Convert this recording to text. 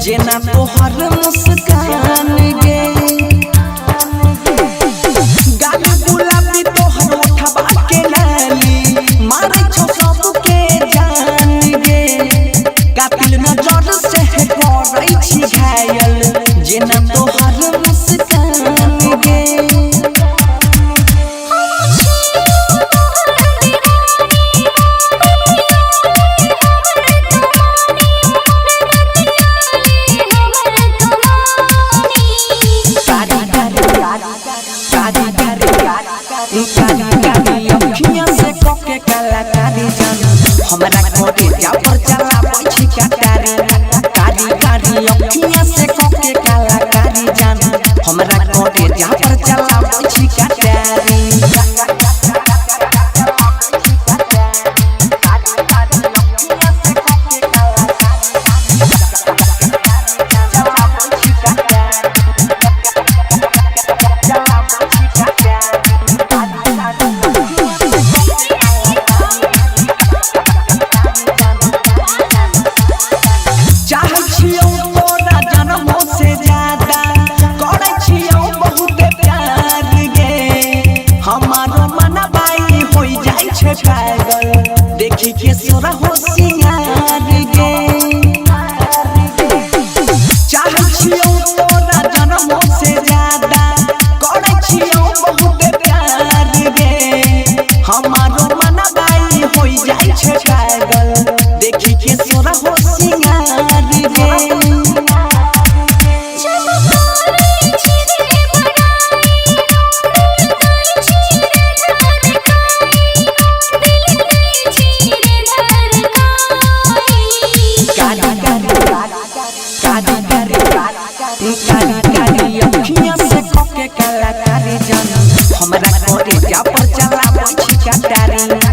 जेना तोहर मुस्कान गे गाली गुलाबी तोहर उठवा के लाली मारे छो सबके जान गे कातिल नजर से करै छी घायल जेना तोहर मुस्कान गे हमरा कोटे जा पर चला पछी कटारी कारी कारी अखियां से कोके काला कारी जान हमरा कोटे जा पर चला पछी कटारी देखी के सोरा हो सिंगार गे चाहे छियो तोरा जन्मों से ज्यादा करे छियो बहुत प्यार गे हमारो मनबाई होई जाय छे पागल देखी के सोरा हो सिंगार गे हमरा कोटे जा पर चला पछी कटारी